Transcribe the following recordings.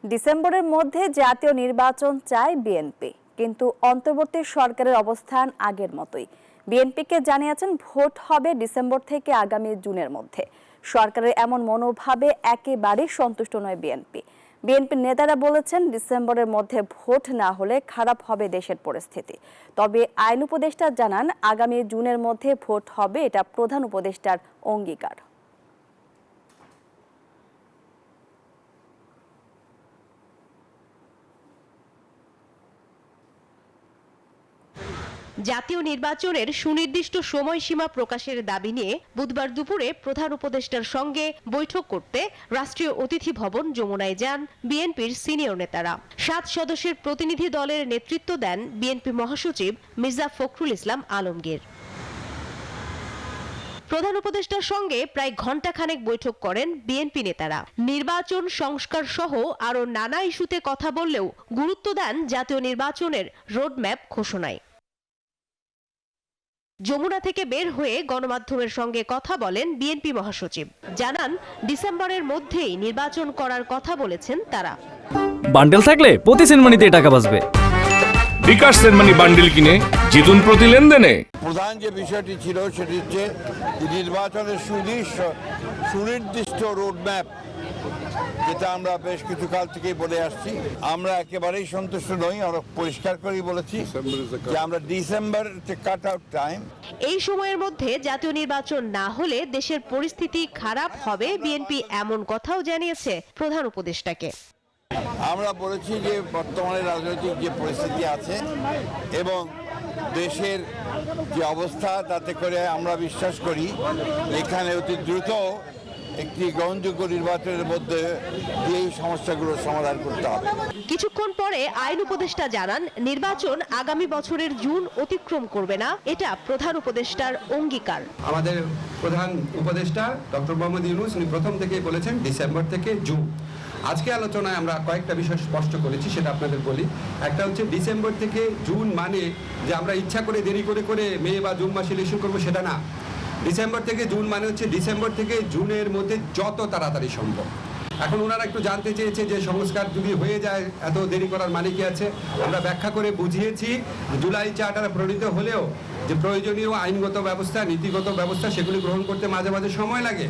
ডিসেম্বরের মধ্যে জাতীয় নির্বাচন চায় বিএনপি, কিন্তু অন্তর্বর্তী সরকারের অবস্থান আগের মতোই। বিএনপিকে জানিয়েছেন ভোট হবে ডিসেম্বর থেকে আগামী জুনের মধ্যে। সরকারের এমন মনোভাবে একেবারেই সন্তুষ্ট নয় বিএনপি। বিএনপির নেতারা বলেছেন ডিসেম্বরের মধ্যে ভোট না হলে খারাপ হবে দেশের পরিস্থিতি। তবে আইন উপদেষ্টা জানান আগামী জুনের মধ্যে ভোট হবে, এটা প্রধান উপদেষ্টার অঙ্গীকার। জাতীয় নির্বাচনের সুনির্দিষ্ট সময়সীমা প্রকাশের দাবি নিয়ে বুধবার দুপুরে প্রধান উপদেষ্টার সঙ্গে বৈঠক করতে রাষ্ট্রীয় অতিথি ভবন যমুনায় যান বিএনপির সিনিয়র নেতারা। 7 সদস্যের প্রতিনিধি দলের নেতৃত্ব দেন বিএনপি মহাসচিব মির্জা ফখরুল ইসলাম আলমগীর। প্রধান উপদেষ্টার সঙ্গে প্রায় ঘণ্টাখানেক বৈঠক করেন বিএনপি নেতারা। নির্বাচন সংস্কার সহ আরও নানা ইস্যুতে কথা বললেও গুরুত্ব দেন জাতীয় নির্বাচনের রোডম্যাপ ঘোষণায়। যমুনা থেকে বের হয়ে গণমাধ্যমের সঙ্গে কথা বলেন বিএনপি মহাসচিব। জানান ডিসেম্বরের মধ্যেই নির্বাচন করার কথা বলেছেন তারা। বান্ডেল থাকলে প্রতি সেনমানিতে টাকা বাঁচবে। বিকাশ সেনমানি বান্ডেল কিনে জিতুন প্রতি লেনদেনে। প্রধান যে বিষয়টি ছিল সেটি হচ্ছে নির্বাচনের সুনির্দিষ্ট রোডম্যাপ, যেটা আমরা বেশ কিছু কাল থেকেই বলে আসছি। আমরা একেবারেই সন্তুষ্ট নই। আমরা পরিষ্কার করেই বলেছি যে আমরা ডিসেম্বর কাট আউট টাইম। এই সময়ের মধ্যে জাতীয় নির্বাচন না হলে দেশের পরিস্থিতি খারাপ হবে বিএনপি এমন কথাও জানিয়েছে প্রধান উপদেষ্টাকে। আমরা বলেছি যে বর্তমানে রাজনৈতিক যে পরিস্থিতি আছে এবং দেশের যে অবস্থা, তাতে করে আমরা বিশ্বাস করি এখানে অতি দ্রুত একটি গ্রহণযোগ্য নির্বাচনের মধ্যে এই সমস্যাগুলোর সমাধান করতে হবে। কিছুক্ষণ পরে আইন উপদেষ্টা জানান নির্বাচন আগামী বছরের জুন অতিক্রম করবে না, এটা প্রধান উপদেষ্টার অঙ্গীকার। আমাদের প্রধান উপদেষ্টা ডক্টর মোহাম্মদ ইউনূস উনি প্রথম থেকেই বলেছেন ডিসেম্বর থেকে জুন। আজকে আলোচনায় আমরা কয়েকটা বিষয় স্পষ্ট করেছি, সেটা আপনাদের বলি। একটা হচ্ছে ডিসেম্বর থেকে জুন মানে যে আমরা ইচ্ছা করে দেরি করে মে বা জুন মাসে ইলেকশন করবো, সেটা না। ডিসেম্বর থেকে জুন মানে হচ্ছে ডিসেম্বর থেকে জুনের মধ্যে যত তাড়াতাড়ি সম্ভব। এখন ওনারা একটু জানতে চেয়েছে যে সংস্কার যদি হয়ে যায় এত দেরি করার মানে কি আছে। আমরা ব্যাখ্যা করে বুঝিয়েছি জুলাই চার্টার প্রণীত হলেও যে প্রয়োজনীয় আইনগত ব্যবস্থা, নীতিগত ব্যবস্থা, সেগুলি গ্রহণ করতে মাঝে মাঝে সময় লাগে।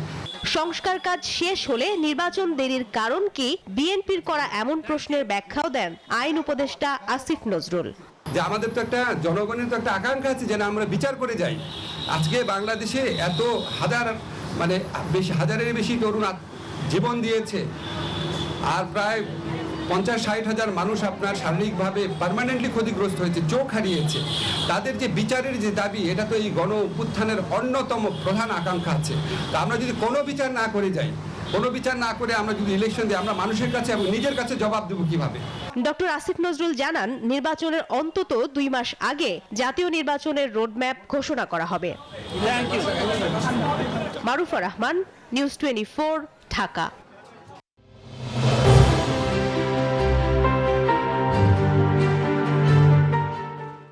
সংস্কার কাজ শেষ হলে নির্বাচন দেরির কারণ কি, বিএনপির করা এমন প্রশ্নের ব্যাখ্যাও দেন আইন উপদেষ্টা আসিফ নজরুল। যে আমাদের তো একটা জনগণের তো একটা আকাঙ্ক্ষা আছে যেন আমরা বিচার করে যাই। আজকে বাংলাদেশে এত হাজারের বেশি তরুণ জীবন দিয়েছে, আর প্রায় 50-60 হাজার মানুষ আপনার শারীরিকভাবে পার্মানেন্টলি ক্ষতিগ্রস্ত হয়েছে, চোখ হারিয়েছে। তাদের যে বিচারের যে দাবি, এটা তো এই গণ অভ্যুত্থানের অন্যতম প্রধান আকাঙ্ক্ষা আছে। তা আমরা যদি কোনো বিচার না করে যাই, কোনো বিচার না করে আমরা যদি ইলেকশন দিই, আমরা মানুষের কাছে এবং নিজের কাছে জবাব দেব কিভাবে? ডক্টর আসিফ নজরুল জানান নির্বাচনের অন্তত 2 মাস আগে জাতীয় নির্বাচনের রোডম্যাপ ঘোষণা করা হবে। মারুফা রহমান, নিউজ 24, ঢাকা।